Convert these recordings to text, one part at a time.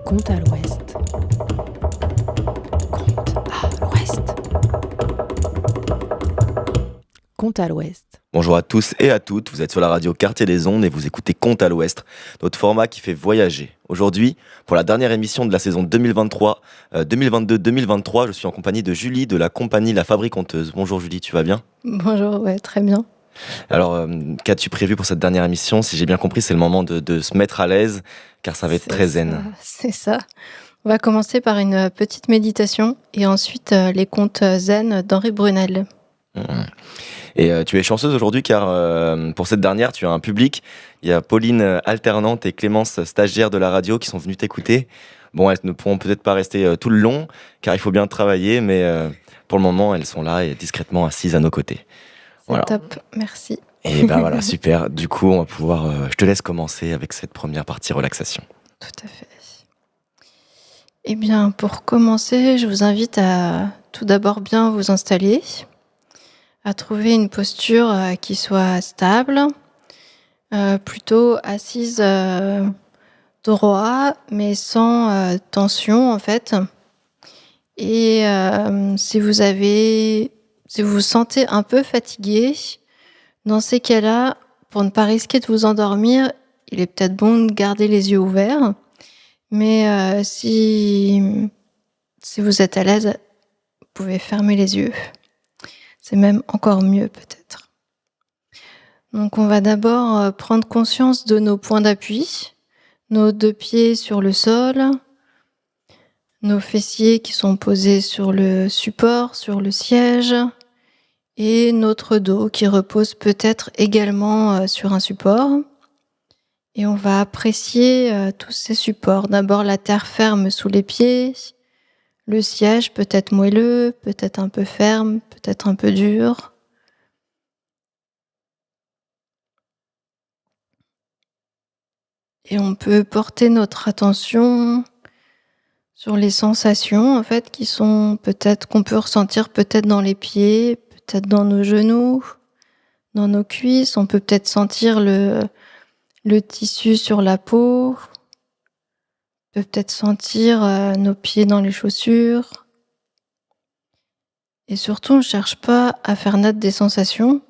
Compte à l'ouest. Compte à l'ouest. Compte à l'ouest. Bonjour à tous et à toutes, vous êtes sur la radio Quartier des Ondes et vous écoutez Compte à l'Ouest, notre format qui fait voyager. Aujourd'hui, pour la dernière émission de la saison 2022-2023, je suis en compagnie de Julie de la compagnie La Fabriconteuse. Bonjour Julie, tu vas bien? Bonjour, ouais, très bien. Alors, qu'as-tu prévu pour cette dernière émission? Si j'ai bien compris, c'est le moment de se mettre à l'aise, car ça va être très zen. C'est ça. On va commencer par une petite méditation et ensuite les contes zen d'Henri Brunel. Mmh. Et tu es chanceuse aujourd'hui car pour cette dernière, tu as un public. Il y a Pauline alternante et Clémence stagiaire de la radio qui sont venues t'écouter. Bon, elles ne pourront peut-être pas rester tout le long car il faut bien travailler, mais pour le moment, elles sont là et discrètement assises à nos côtés. C'est Voilà. top, merci. Et ben voilà, super. Du coup, on va pouvoir. Je te laisse commencer avec cette première partie relaxation. Tout à fait. Eh bien, pour commencer, je vous invite à tout d'abord bien vous installer, à trouver une posture qui soit stable, plutôt assise droit, mais sans tension en fait. Et si vous vous sentez un peu fatigué, dans ces cas-là, pour ne pas risquer de vous endormir, il est peut-être bon de garder les yeux ouverts. Mais si vous êtes à l'aise, vous pouvez fermer les yeux. C'est même encore mieux peut-être. Donc on va d'abord prendre conscience de nos points d'appui, nos deux pieds sur le sol, nos fessiers qui sont posés sur le support, sur le siège, et notre dos qui repose peut-être également sur un support. Et on va apprécier tous ces supports. D'abord la terre ferme sous les pieds, le siège peut-être moelleux, peut-être un peu ferme, peut-être un peu dur. Et on peut porter notre attention sur les sensations en fait qui sont peut-être qu'on peut ressentir peut-être dans les pieds, peut-être dans nos genoux, dans nos cuisses. On peut peut-être sentir le tissu sur la peau. On peut peut-être sentir nos pieds dans les chaussures. Et surtout, on ne cherche pas à faire naître des sensations.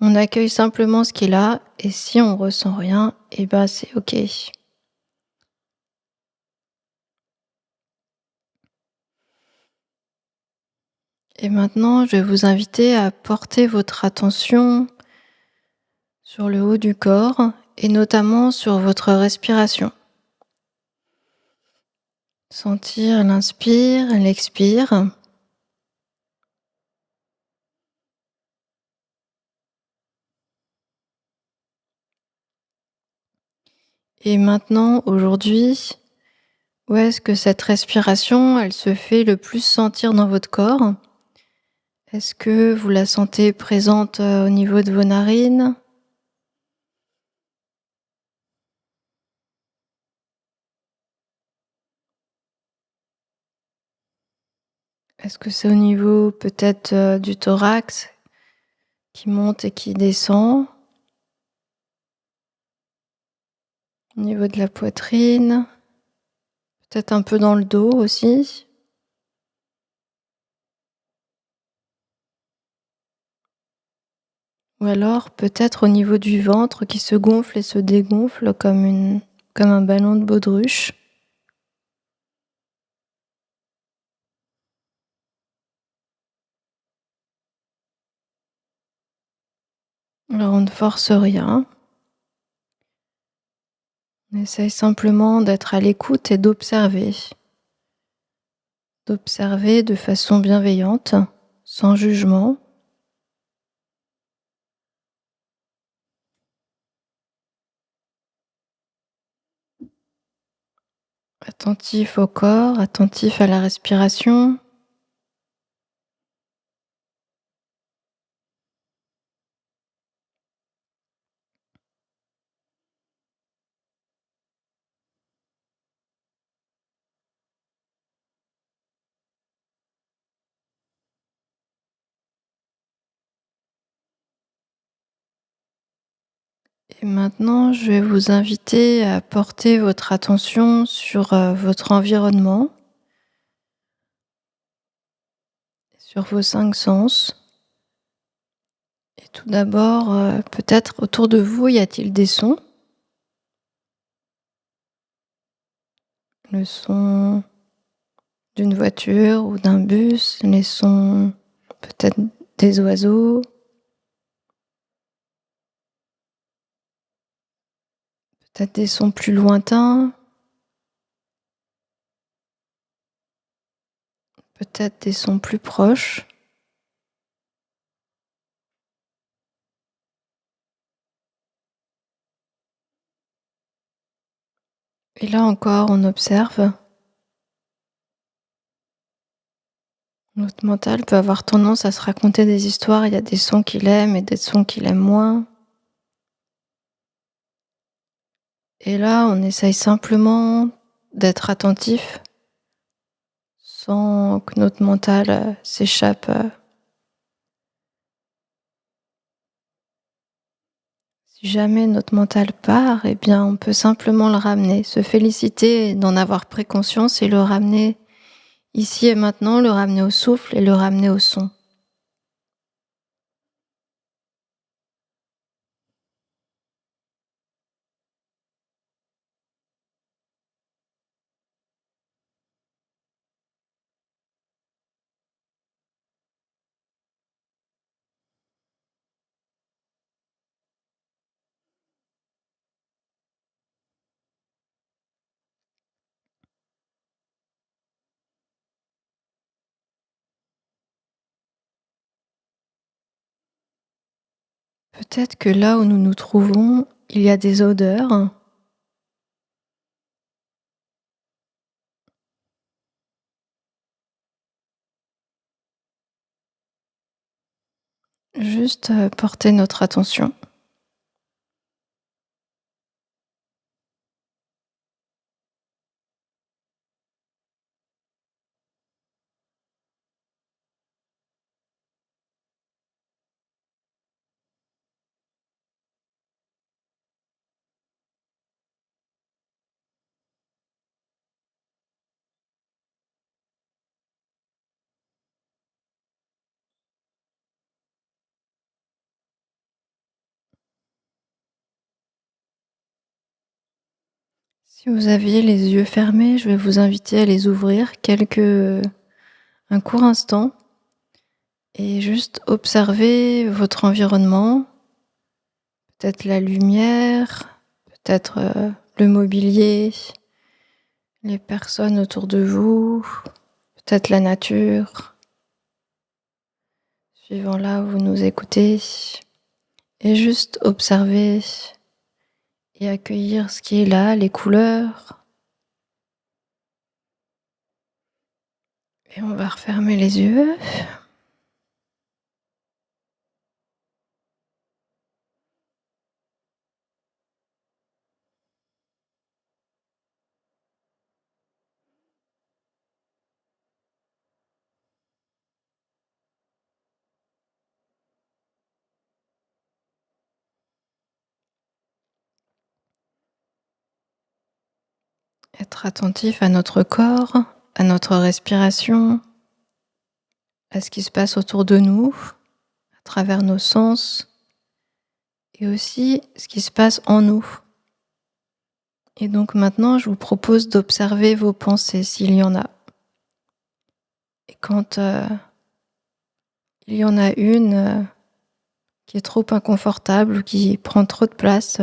On accueille simplement ce qui est là. Et si on ressent rien, eh ben c'est OK. Et maintenant, je vais vous inviter à porter votre attention sur le haut du corps et notamment sur votre respiration. Sentir l'inspire, l'expire. Et maintenant, aujourd'hui, où est-ce que cette respiration, elle se fait le plus sentir dans votre corps ? Est-ce que vous la sentez présente au niveau de vos narines ? Est-ce que c'est au niveau peut-être du thorax qui monte et qui descend ? Au niveau de la poitrine ? Peut-être un peu dans le dos aussi ? Ou alors peut-être au niveau du ventre qui se gonfle et se dégonfle comme un ballon de baudruche. Alors on ne force rien. On essaye simplement d'être à l'écoute et d'observer. D'observer de façon bienveillante, sans jugement. Attentif au corps, attentif à la respiration. Et maintenant, je vais vous inviter à porter votre attention sur votre environnement, sur vos 5 sens. Et tout d'abord, peut-être autour de vous, y a-t-il des sons? Le son d'une voiture ou d'un bus, les sons peut-être des oiseaux, peut-être des sons plus lointains, peut-être des sons plus proches. Et là encore, on observe. Notre mental peut avoir tendance à se raconter des histoires. Il y a des sons qu'il aime et des sons qu'il aime moins. Et là, on essaye simplement d'être attentif sans que notre mental s'échappe. Si jamais notre mental part, eh bien, on peut simplement le ramener, se féliciter d'en avoir pris conscience et le ramener ici et maintenant, le ramener au souffle et le ramener au son. Peut-être que là où nous nous trouvons, il y a des odeurs. Juste porter notre attention. Si vous aviez les yeux fermés, je vais vous inviter à les ouvrir un court instant et juste observer votre environnement, peut-être la lumière, peut-être le mobilier, les personnes autour de vous, peut-être la nature, suivant là où vous nous écoutez, et juste observer et accueillir ce qui est là, les couleurs. Et on va refermer les yeux. Être attentif à notre corps, à notre respiration, à ce qui se passe autour de nous, à travers nos sens, et aussi ce qui se passe en nous. Et donc maintenant, je vous propose d'observer vos pensées s'il y en a. Et quand il y en a une qui est trop inconfortable ou qui prend trop de place,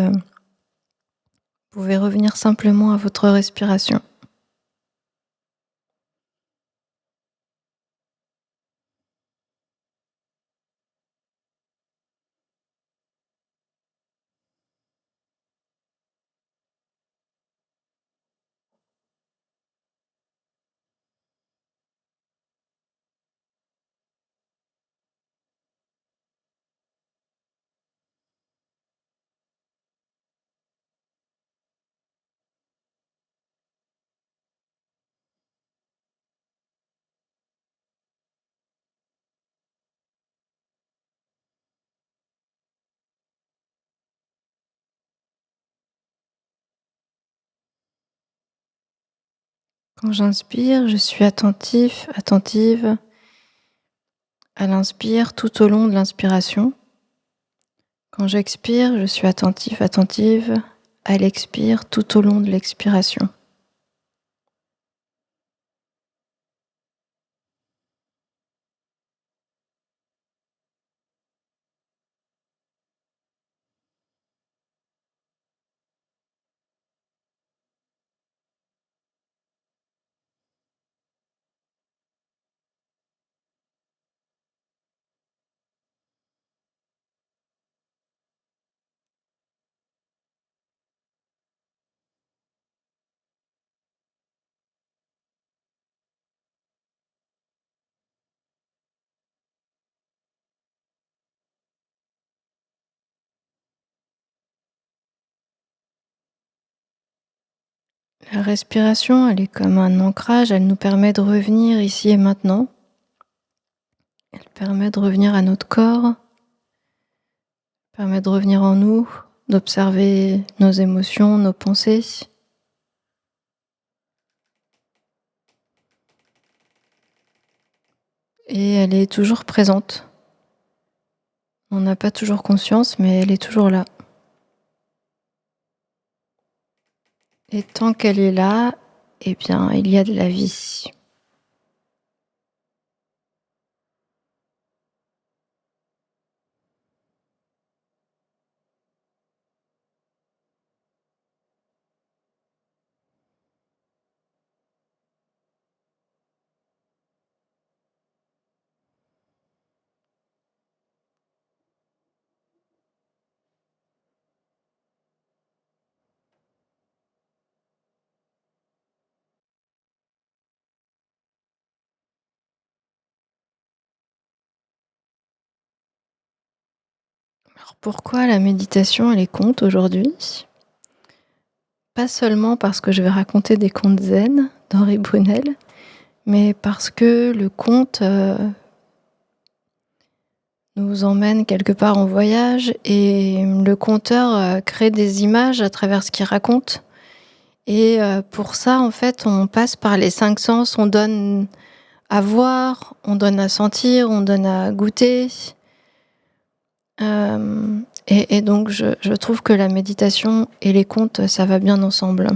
vous pouvez revenir simplement à votre respiration. Quand j'inspire, je suis attentif, attentive à l'inspire tout au long de l'inspiration. Quand j'expire, je suis attentif, attentive à l'expire tout au long de l'expiration. La respiration, elle est comme un ancrage, elle nous permet de revenir ici et maintenant. Elle permet de revenir à notre corps, permet de revenir en nous, d'observer nos émotions, nos pensées. Et elle est toujours présente. On n'a pas toujours conscience, mais elle est toujours là. Et tant qu'elle est là, eh bien, il y a de la vie. Alors pourquoi la méditation, elle est conte aujourd'hui ? Pas seulement parce que je vais raconter des contes zen d'Henri Brunel, mais parce que le conte nous emmène quelque part en voyage et le conteur crée des images à travers ce qu'il raconte. Et pour ça, en fait, on passe par les 5 sens, on donne à voir, on donne à sentir, on donne à goûter. Et donc je trouve que la méditation et les contes, ça va bien ensemble.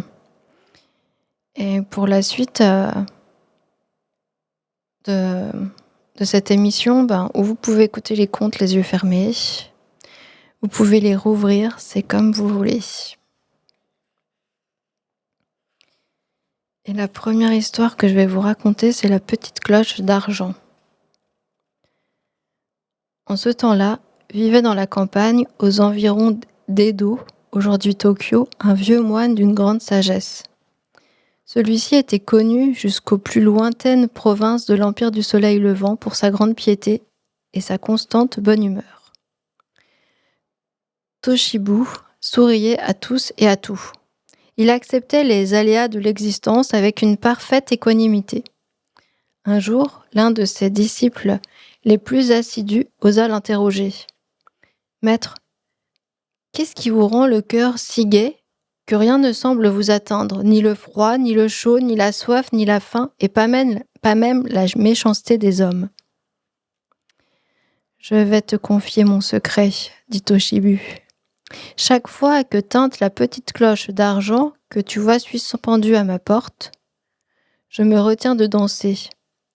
Et pour la suite de cette émission, où vous pouvez écouter les contes les yeux fermés, vous pouvez les rouvrir, c'est comme vous voulez. Et la première histoire que je vais vous raconter, c'est la petite cloche d'argent. En ce temps-là, vivait dans la campagne, aux environs d'Edo, aujourd'hui Tokyo, un vieux moine d'une grande sagesse. Celui-ci était connu jusqu'aux plus lointaines provinces de l'Empire du Soleil levant pour sa grande piété et sa constante bonne humeur. Toshibu souriait à tous et à tout. Il acceptait les aléas de l'existence avec une parfaite équanimité. Un jour, l'un de ses disciples les plus assidus osa l'interroger. « Maître, qu'est-ce qui vous rend le cœur si gai que rien ne semble vous atteindre, ni le froid, ni le chaud, ni la soif, ni la faim, et pas même la méchanceté des hommes. » « Je vais te confier mon secret, dit Toshibu. Chaque fois que tinte la petite cloche d'argent que tu vois suspendue à ma porte, je me retiens de danser,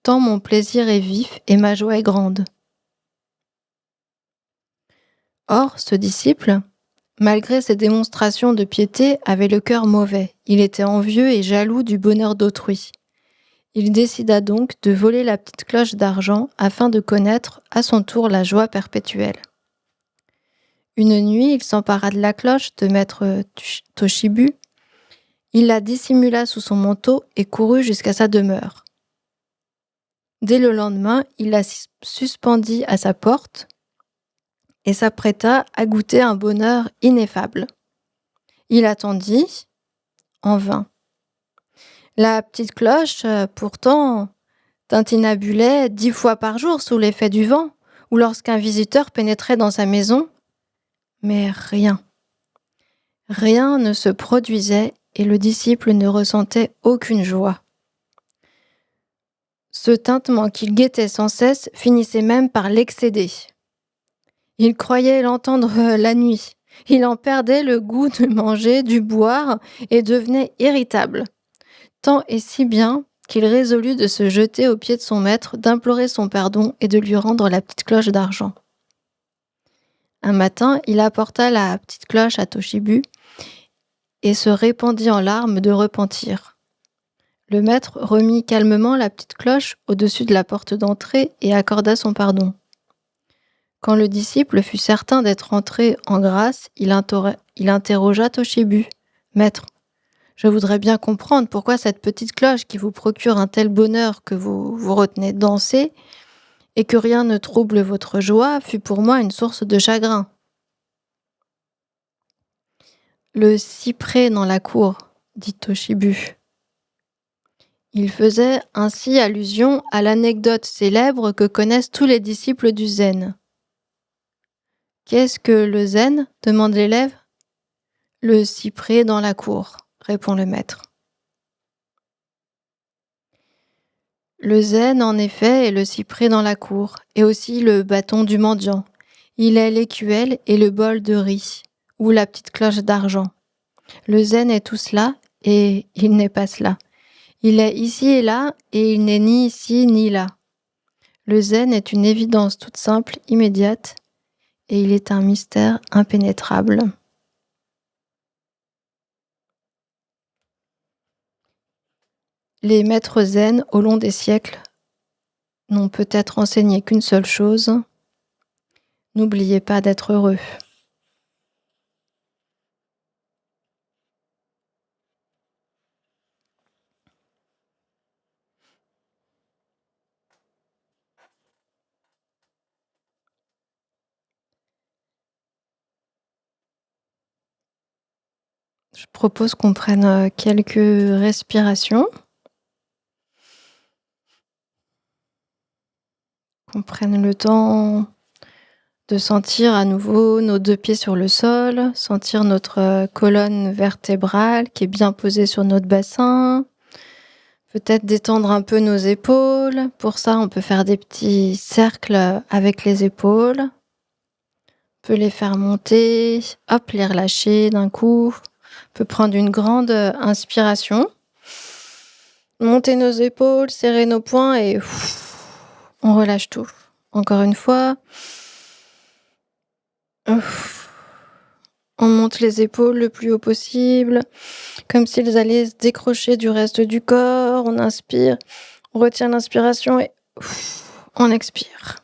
tant mon plaisir est vif et ma joie est grande. » Or, ce disciple, malgré ses démonstrations de piété, avait le cœur mauvais. Il était envieux et jaloux du bonheur d'autrui. Il décida donc de voler la petite cloche d'argent afin de connaître à son tour la joie perpétuelle. Une nuit, il s'empara de la cloche de maître Toshibu. Il la dissimula sous son manteau et courut jusqu'à sa demeure. Dès le lendemain, il la suspendit à sa porte et s'apprêta à goûter un bonheur ineffable. Il attendit, en vain. La petite cloche, pourtant, tintinabulait 10 fois par jour sous l'effet du vent, ou lorsqu'un visiteur pénétrait dans sa maison. Mais rien. Rien ne se produisait et le disciple ne ressentait aucune joie. Ce tintement qu'il guettait sans cesse finissait même par l'excéder. Il croyait l'entendre la nuit. Il en perdait le goût de manger, du boire, et devenait irritable. Tant et si bien qu'il résolut de se jeter aux pieds de son maître, d'implorer son pardon et de lui rendre la petite cloche d'argent. Un matin, il apporta la petite cloche à Toshibu et se répandit en larmes de repentir. Le maître remit calmement la petite cloche au-dessus de la porte d'entrée et accorda son pardon. Quand le disciple fut certain d'être entré en grâce, il interrogea Toshibu. « Maître, je voudrais bien comprendre pourquoi cette petite cloche qui vous procure un tel bonheur que vous vous retenez de danser et que rien ne trouble votre joie fut pour moi une source de chagrin. » Le cyprès dans la cour, dit Toshibu. Il faisait ainsi allusion à l'anecdote célèbre que connaissent tous les disciples du zen. Qu'est-ce que le zen ? Demande l'élève. Le cyprès dans la cour, répond le maître. Le zen, en effet, est le cyprès dans la cour, et aussi le bâton du mendiant. Il est l'écuelle et le bol de riz, ou la petite cloche d'argent. Le zen est tout cela, et il n'est pas cela. Il est ici et là, et il n'est ni ici ni là. Le zen est une évidence toute simple, immédiate, et il est un mystère impénétrable. Les maîtres zen, au long des siècles, n'ont peut-être enseigné qu'une seule chose. N'oubliez pas d'être heureux. Je propose qu'on prenne quelques respirations, qu'on prenne le temps de sentir à nouveau nos 2 pieds sur le sol, sentir notre colonne vertébrale qui est bien posée sur notre bassin, peut-être détendre un peu nos épaules. Pour ça, on peut faire des petits cercles avec les épaules. On peut les faire monter, hop, les relâcher d'un coup. On peut prendre une grande inspiration, monter nos épaules, serrer nos poings et on relâche tout. Encore une fois. On monte les épaules le plus haut possible, comme s'ils allaient se décrocher du reste du corps. On inspire, on retient l'inspiration et on expire.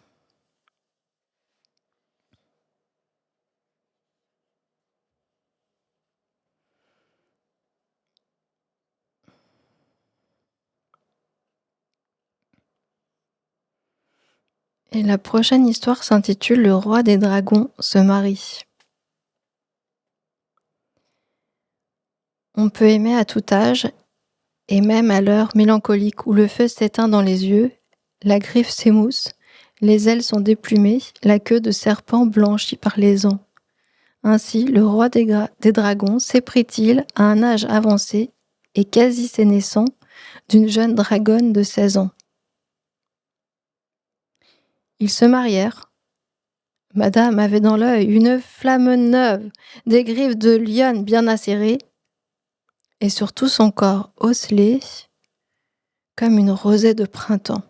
Et la prochaine histoire s'intitule « Le roi des dragons se marie ». On peut aimer à tout âge, et même à l'heure mélancolique où le feu s'éteint dans les yeux, la griffe s'émousse, les ailes sont déplumées, la queue de serpent blanchie par les ans. Ainsi, le roi des dragons s'éprit-il à un âge avancé et quasi sénescent d'une jeune dragonne de 16 ans. Ils se marièrent. Madame avait dans l'œil une flamme neuve, des griffes de lionne bien acérées, et sur tout son corps osselé comme une rosée de printemps.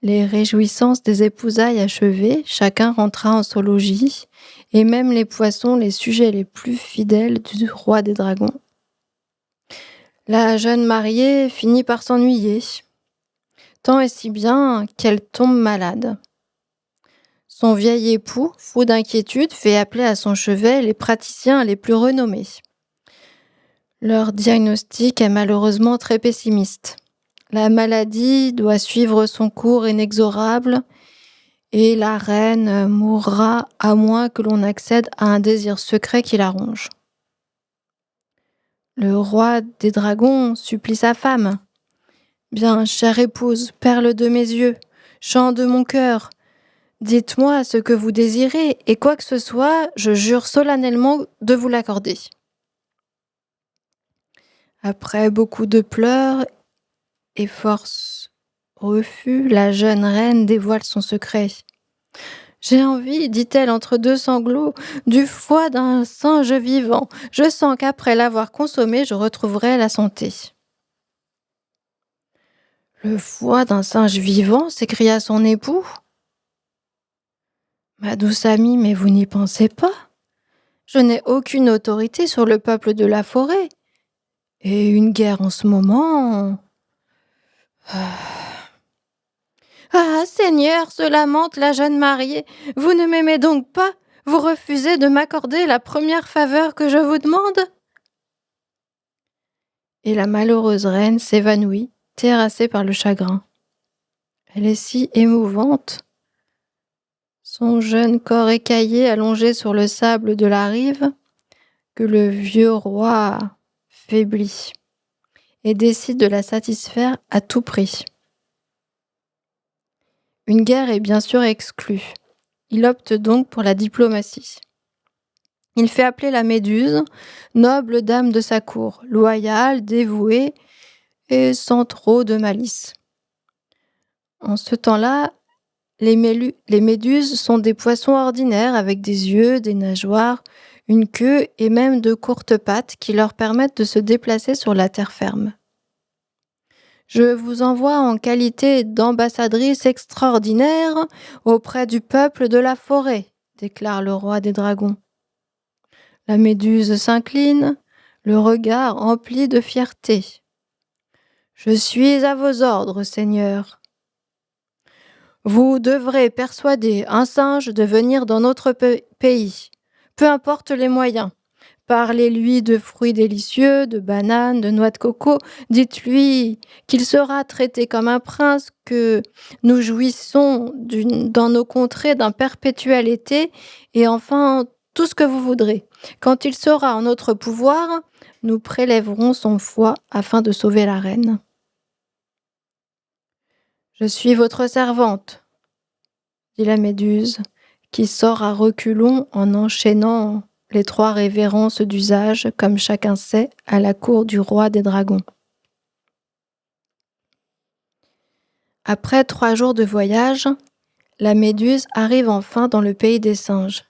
Les réjouissances des épousailles achevées, chacun rentra en son logis, et même les poissons, les sujets les plus fidèles du roi des dragons. La jeune mariée finit par s'ennuyer, tant et si bien qu'elle tombe malade. Son vieil époux, fou d'inquiétude, fait appeler à son chevet les praticiens les plus renommés. Leur diagnostic est malheureusement très pessimiste. La maladie doit suivre son cours inexorable et la reine mourra à moins que l'on accède à un désir secret qui la ronge. Le roi des dragons supplie sa femme. « Bien, chère épouse, perle de mes yeux, chant de mon cœur, dites-moi ce que vous désirez et quoi que ce soit, je jure solennellement de vous l'accorder. » Après beaucoup de pleurs et force refus, la jeune reine dévoile son secret. J'ai envie, dit-elle entre deux sanglots, du foie d'un singe vivant. Je sens qu'après l'avoir consommé, je retrouverai la santé. Le foie d'un singe vivant, s'écria son époux. Ma douce amie, mais vous n'y pensez pas. Je n'ai aucune autorité sur le peuple de la forêt. Et une guerre en ce moment. Ah, Seigneur, se lamente la jeune mariée, vous ne m'aimez donc pas? Vous refusez de m'accorder la première faveur que je vous demande? Et la malheureuse reine s'évanouit, terrassée par le chagrin. Elle est si émouvante. Son jeune corps écaillé allongé sur le sable de la rive, que le vieux roi faiblit et décide de la satisfaire à tout prix. Une guerre est bien sûr exclue. Il opte donc pour la diplomatie. Il fait appeler la Méduse, noble dame de sa cour, loyale, dévouée et sans trop de malice. En ce temps-là, les méduses sont des poissons ordinaires avec des yeux, des nageoires, une queue et même de courtes pattes qui leur permettent de se déplacer sur la terre ferme. Je vous envoie en qualité d'ambassadrice extraordinaire auprès du peuple de la forêt, déclare le roi des dragons. La méduse s'incline, le regard empli de fierté. Je suis à vos ordres, Seigneur. Vous devrez persuader un singe de venir dans notre pays, peu importe les moyens. Parlez-lui de fruits délicieux, de bananes, de noix de coco. Dites-lui qu'il sera traité comme un prince, que nous jouissons dans nos contrées d'un perpétuel été, et enfin tout ce que vous voudrez. Quand il sera en notre pouvoir, nous prélèverons son foie afin de sauver la reine. Je suis votre servante, dit la Méduse, qui sort à reculons en enchaînant les 3 révérences d'usage, comme chacun sait, à la cour du roi des dragons. Après 3 jours de voyage, la Méduse arrive enfin dans le pays des singes.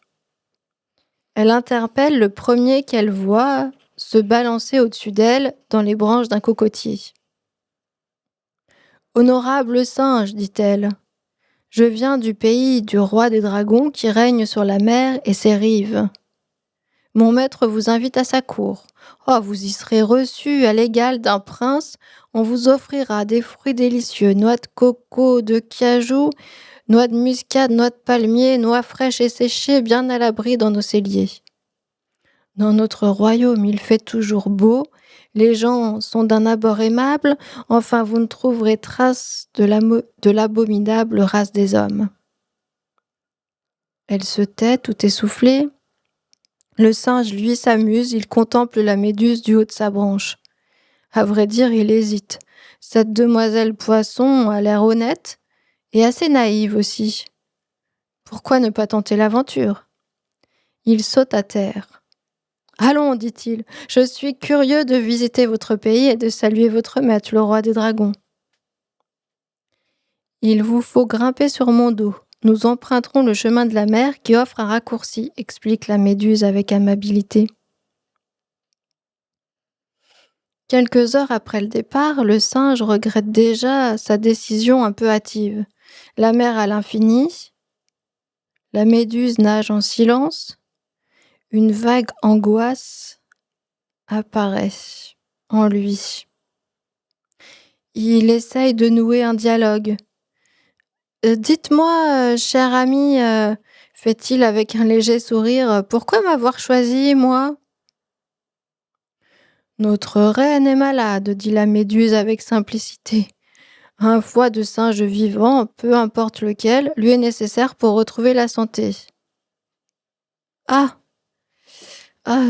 Elle interpelle le premier qu'elle voit se balancer au-dessus d'elle dans les branches d'un cocotier. « Honorable singe, dit-elle, je viens du pays du roi des dragons qui règne sur la mer et ses rives. Mon maître vous invite à sa cour. Oh, vous y serez reçu à l'égal d'un prince. On vous offrira des fruits délicieux, noix de coco, de cajou, noix de muscade, noix de palmier, noix fraîches et séchées, bien à l'abri dans nos celliers. Dans notre royaume, il fait toujours beau. Les gens sont d'un abord aimable. Enfin, vous ne trouverez trace de l'abominable race des hommes. » Elle se tait, tout essoufflée. Le singe, lui, s'amuse, il contemple la méduse du haut de sa branche. À vrai dire, il hésite. Cette demoiselle poisson a l'air honnête et assez naïve aussi. Pourquoi ne pas tenter l'aventure? Il saute à terre. « Allons, dit-il, je suis curieux de visiter votre pays et de saluer votre maître, le roi des dragons. Il vous faut grimper sur mon dos. Nous emprunterons le chemin de la mer qui offre un raccourci, explique la méduse avec amabilité. Quelques heures après le départ, le singe regrette déjà sa décision un peu hâtive. La mer à l'infini, la méduse nage en silence, une vague angoisse apparaît en lui. Il essaye de nouer un dialogue. « Dites-moi, cher ami, fait-il avec un léger sourire, pourquoi m'avoir choisi, moi ?» « Notre reine est malade, dit la méduse avec simplicité. Un foie de singe vivant, peu importe lequel, lui est nécessaire pour retrouver la santé. »« Ah,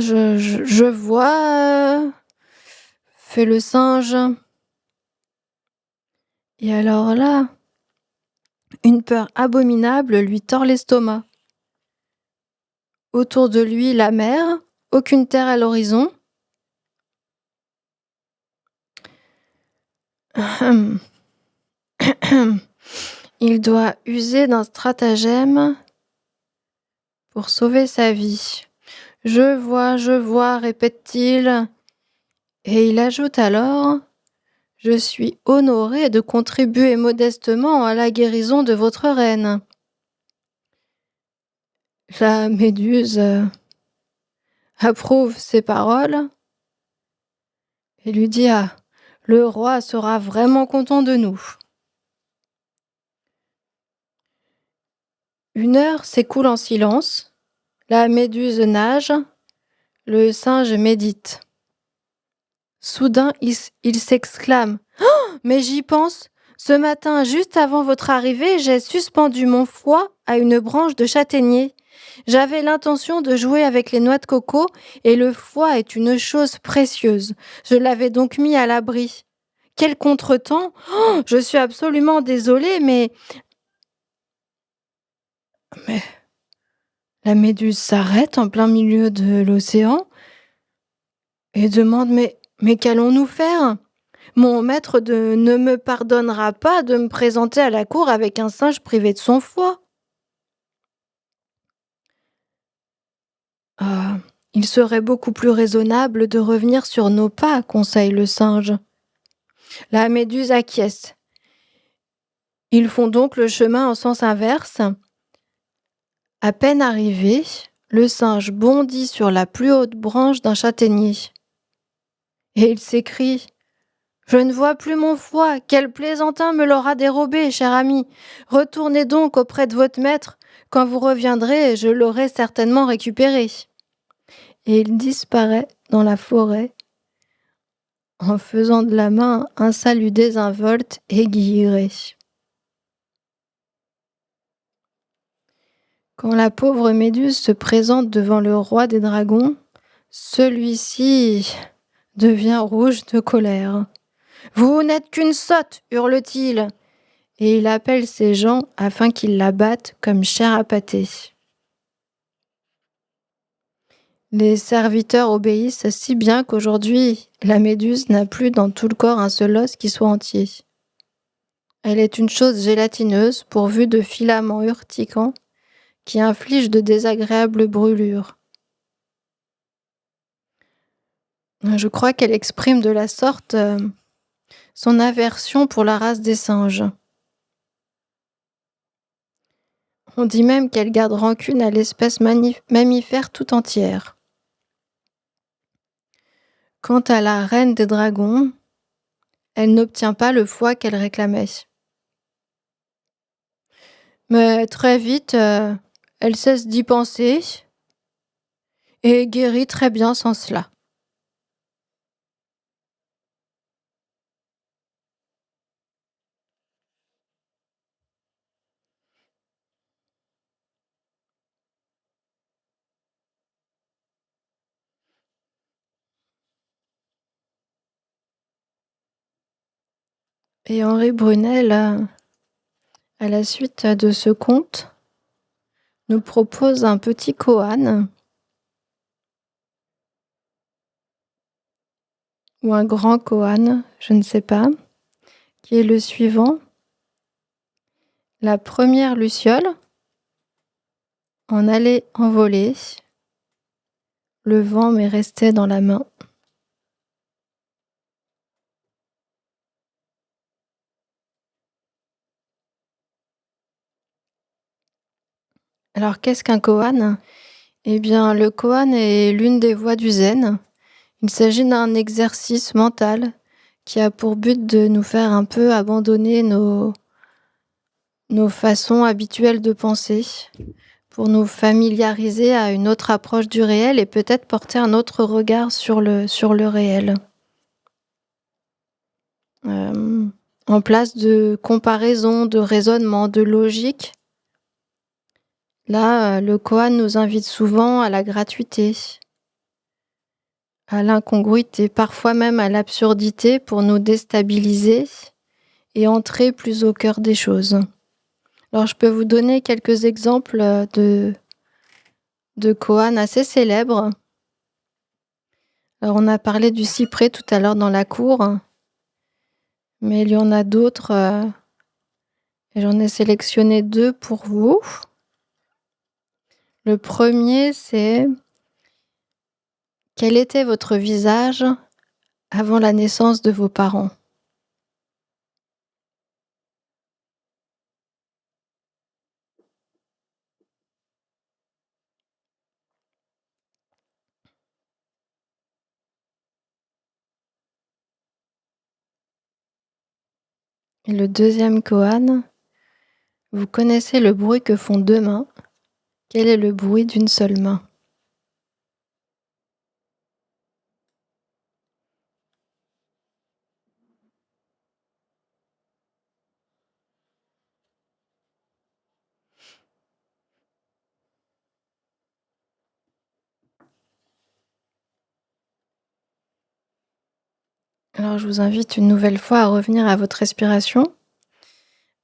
je vois, fait le singe. Et alors là, une peur abominable lui tord l'estomac. Autour de lui, la mer, aucune terre à l'horizon. Il doit user d'un stratagème pour sauver sa vie. Je vois, répète-t-il, et il ajoute alors: Je suis honoré de contribuer modestement à la guérison de votre reine. La Méduse approuve ces paroles et lui dit: Ah, le roi sera vraiment content de nous. Une heure s'écoule en silence. La Méduse nage, le singe médite. Soudain, il s'exclame: Mais j'y pense! Ce matin, juste avant votre arrivée, j'ai suspendu mon foie à une branche de châtaignier. J'avais l'intention de jouer avec les noix de coco et le foie est une chose précieuse. Je l'avais donc mis à l'abri. Quel contretemps! Je suis absolument désolée, mais la Méduse s'arrête en plein milieu de l'océan et demande: Mais qu'allons-nous faire? Mon maître ne me pardonnera pas de me présenter à la cour avec un singe privé de son foie. Ah, il serait beaucoup plus raisonnable de revenir sur nos pas, conseille le singe. La Méduse acquiesce. Ils font donc le chemin en sens inverse. À peine arrivé, le singe bondit sur la plus haute branche d'un châtaignier. Et il s'écrie: Je ne vois plus mon foie, quel plaisantin me l'aura dérobé, cher ami. Retournez donc auprès de votre maître, quand vous reviendrez, je l'aurai certainement récupéré. Et il disparaît dans la forêt, en faisant de la main un salut désinvolte et guilleret. Quand la pauvre Méduse se présente devant le roi des dragons, celui-ci devient rouge de colère. « Vous n'êtes qu'une sotte !» hurle-t-il, et il appelle ses gens afin qu'ils la battent comme chair à pâté. Les serviteurs obéissent si bien qu'aujourd'hui, la Méduse n'a plus dans tout le corps un seul os qui soit entier. Elle est une chose gélatineuse pourvue de filaments urticants qui infligent de désagréables brûlures. Je crois qu'elle exprime de la sorte son aversion pour la race des singes. On dit même qu'elle garde rancune à l'espèce mammifère tout entière. Quant à la reine des dragons, elle n'obtient pas le foie qu'elle réclamait. Mais très vite, elle cesse d'y penser et guérit très bien sans cela. Et Henri Brunel, à la suite de ce conte, nous propose un petit koan ou un grand koan, je ne sais pas, qui est le suivant. La première luciole en allait envoler, le vent m'est resté dans la main. Alors qu'est-ce qu'un koan? Eh bien, le koan est l'une des voies du zen. Il s'agit d'un exercice mental qui a pour but de nous faire un peu abandonner nos façons habituelles de penser, pour nous familiariser à une autre approche du réel et peut-être porter un autre regard sur le réel. En place de comparaison, de raisonnement, de logique, là, le koan nous invite souvent à la gratuité, à l'incongruité, parfois même à l'absurdité pour nous déstabiliser et entrer plus au cœur des choses. Alors, je peux vous donner quelques exemples de koans assez célèbres. Alors, on a parlé du cyprès tout à l'heure dans la cour, mais il y en a d'autres Et j'en ai sélectionné 2 pour vous. Le premier, c'est: quel était votre visage avant la naissance de vos parents? Et le deuxième koan: vous connaissez le bruit que font 2 mains. Quel est le bruit d'une seule main? Alors je vous invite une nouvelle fois à revenir à votre respiration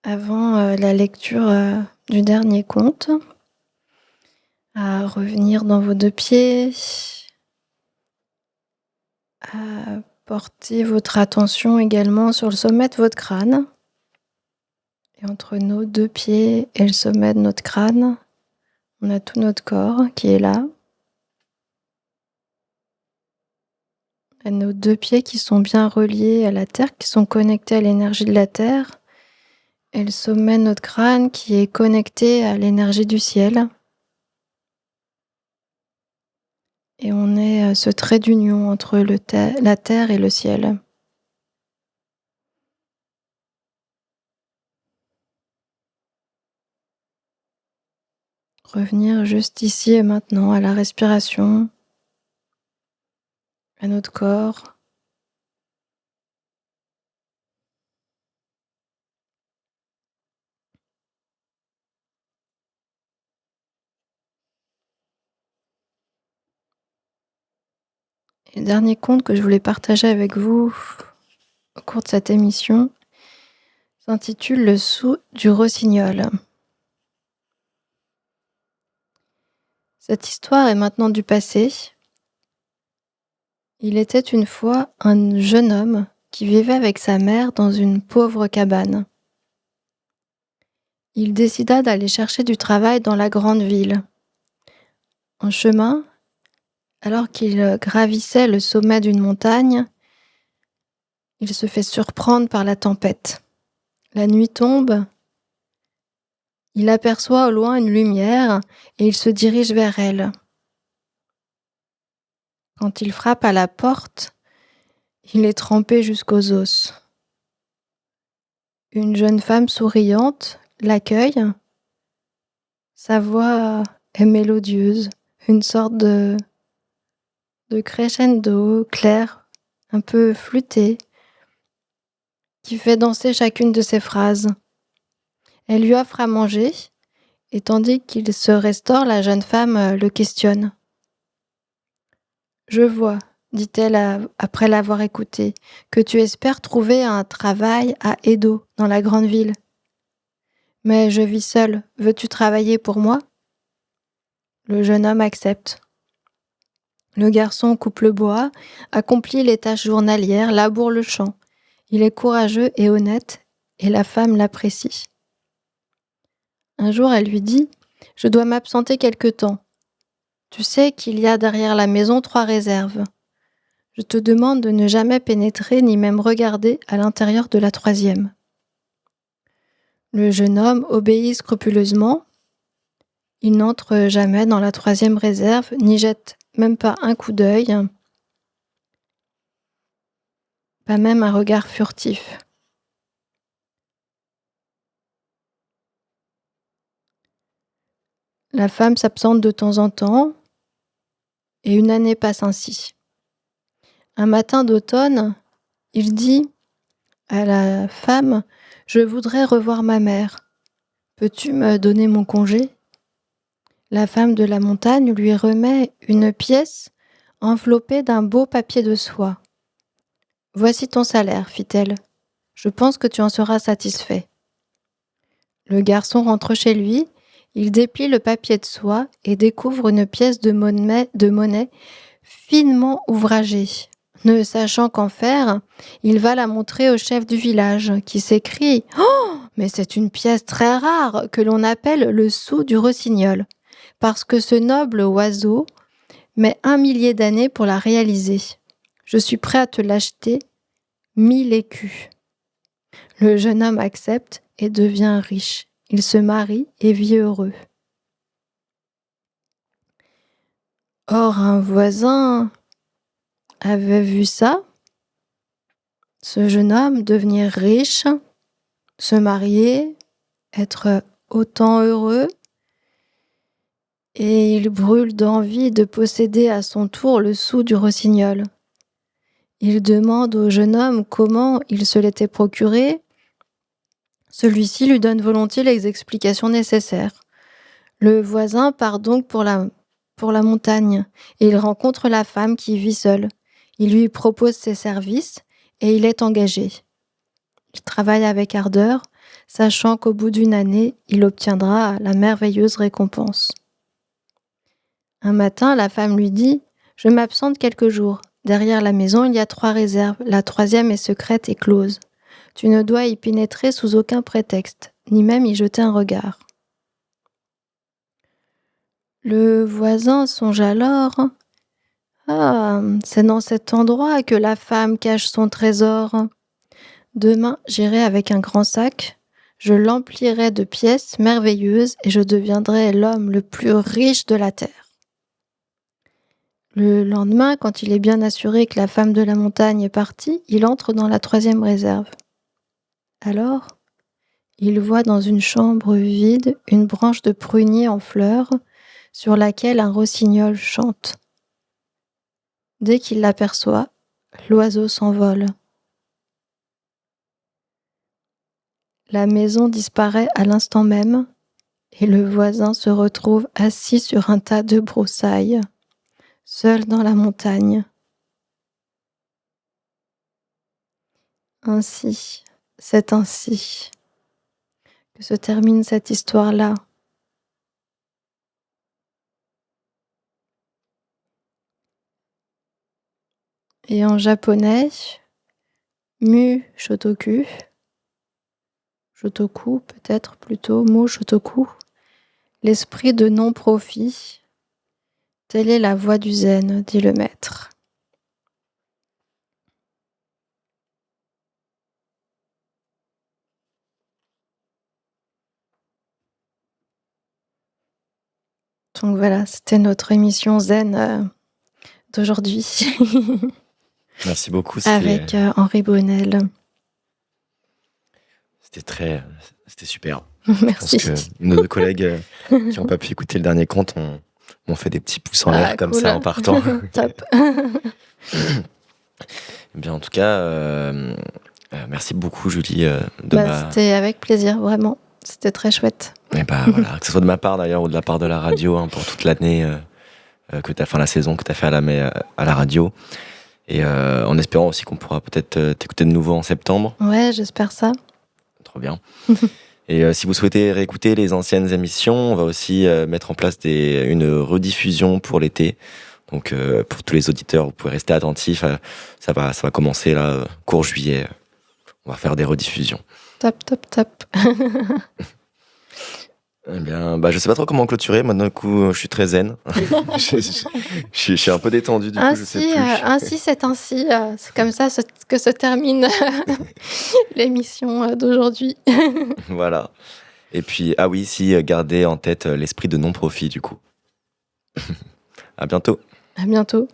avant, la lecture, du dernier conte. À revenir dans vos 2 pieds, à porter votre attention également sur le sommet de votre crâne. Et entre nos 2 pieds et le sommet de notre crâne, on a tout notre corps qui est là. Et nos 2 pieds qui sont bien reliés à la terre, qui sont connectés à l'énergie de la terre. Et le sommet de notre crâne qui est connecté à l'énergie du ciel. Et on est ce trait d'union entre la terre et le ciel. Revenir juste ici et maintenant à la respiration, à notre corps. Et le dernier conte que je voulais partager avec vous au cours de cette émission s'intitule Le sou du rossignol. Cette histoire est maintenant du passé. Il était une fois un jeune homme qui vivait avec sa mère dans une pauvre cabane. Il décida d'aller chercher du travail dans la grande ville. En chemin, alors qu'il gravissait le sommet d'une montagne, il se fait surprendre par la tempête. La nuit tombe, il aperçoit au loin une lumière et il se dirige vers elle. Quand il frappe à la porte, il est trempé jusqu'aux os. Une jeune femme souriante l'accueille. Sa voix est mélodieuse, une sorte de crescendo clair, un peu flûté, qui fait danser chacune de ses phrases. Elle lui offre à manger, et tandis qu'il se restaure, la jeune femme le questionne. « Je vois, dit-elle après l'avoir écouté, que tu espères trouver un travail à Edo, dans la grande ville. Mais je vis seule, veux-tu travailler pour moi ?» Le jeune homme accepte. Le garçon coupe le bois, accomplit les tâches journalières, laboure le champ. Il est courageux et honnête, et la femme l'apprécie. Un jour, elle lui dit « Je dois m'absenter quelque temps. Tu sais qu'il y a derrière la maison 3 réserves. Je te demande de ne jamais pénétrer ni même regarder à l'intérieur de la 3e. » Le jeune homme obéit scrupuleusement. Il n'entre jamais dans la 3e réserve, ni jette même pas un coup d'œil, pas même un regard furtif. La femme s'absente de temps en temps, et une année passe ainsi. Un matin d'automne, il dit à la femme « Je voudrais revoir ma mère. Peux-tu me donner mon congé ?» La femme de la montagne lui remet une pièce enveloppée d'un beau papier de soie. « Voici ton salaire, fit-elle. Je pense que tu en seras satisfait. » Le garçon rentre chez lui, il déplie le papier de soie et découvre une pièce de monnaie finement ouvragée. Ne sachant qu'en faire, il va la montrer au chef du village, qui s'écrie « Oh, mais c'est une pièce très rare que l'on appelle le sou du rossignol, parce que ce noble oiseau met 1 millier d'années pour la réaliser. Je suis prêt à te l'acheter 1000 écus. » Le jeune homme accepte et devient riche. Il se marie et vit heureux. Or, un voisin avait vu ça, ce jeune homme devenir riche, se marier, être autant heureux, et il brûle d'envie de posséder à son tour le sou du rossignol. Il demande au jeune homme comment il se l'était procuré. Celui-ci lui donne volontiers les explications nécessaires. Le voisin part donc pour la montagne et il rencontre la femme qui vit seule. Il lui propose ses services et il est engagé. Il travaille avec ardeur, sachant qu'au bout d'1 année, il obtiendra la merveilleuse récompense. Un matin, la femme lui dit « Je m'absente quelques jours. Derrière la maison, il y a 3 réserves. La 3e est secrète et close. Tu ne dois y pénétrer sous aucun prétexte, ni même y jeter un regard. » Le voisin songe alors « Ah, c'est dans cet endroit que la femme cache son trésor. Demain, j'irai avec un grand sac, je l'emplirai de pièces merveilleuses et je deviendrai l'homme le plus riche de la terre. » Le lendemain, quand il est bien assuré que la femme de la montagne est partie, il entre dans la 3e réserve. Alors, il voit dans une chambre vide une branche de prunier en fleurs sur laquelle un rossignol chante. Dès qu'il l'aperçoit, l'oiseau s'envole. La maison disparaît à l'instant même et le voisin se retrouve assis sur un tas de broussailles, seul dans la montagne. C'est ainsi que se termine cette histoire-là. Et en japonais, mu shotoku, shotoku peut-être plutôt, mu shotoku, l'esprit de non-profit. Telle est la voie du zen, dit le maître. Donc voilà, c'était notre émission zen d'aujourd'hui. Merci beaucoup. Avec Henri Brunel. C'était super. Merci. Je pense que nos 2 collègues qui n'ont pas pu écouter le dernier conte m'ont fait des petits pouces en l'air comme cool. ça en partant. Top. Bien, en tout cas, merci beaucoup, Julie. C'était avec plaisir, vraiment. C'était très chouette. Et voilà, que ce soit de ma part d'ailleurs ou de la part de la radio, pour toute l'année que tu as fait, la saison que tu as fait à la radio. Et en espérant aussi qu'on pourra peut-être t'écouter de nouveau en septembre. Ouais, j'espère ça. Trop bien. Et si vous souhaitez réécouter les anciennes émissions, on va aussi mettre en place une rediffusion pour l'été. Donc pour tous les auditeurs, vous pouvez rester attentifs. Ça va commencer là, court juillet. On va faire des rediffusions. Top. Eh bien, je sais pas trop comment clôturer. Moi, d'un coup, je suis très zen. je suis un peu détendu, du coup, je sais plus. Ainsi, c'est ainsi. C'est comme ça que se termine l'émission d'aujourd'hui. Voilà. Et puis, ah oui, gardez en tête l'esprit de non-profit, du coup. À bientôt. À bientôt.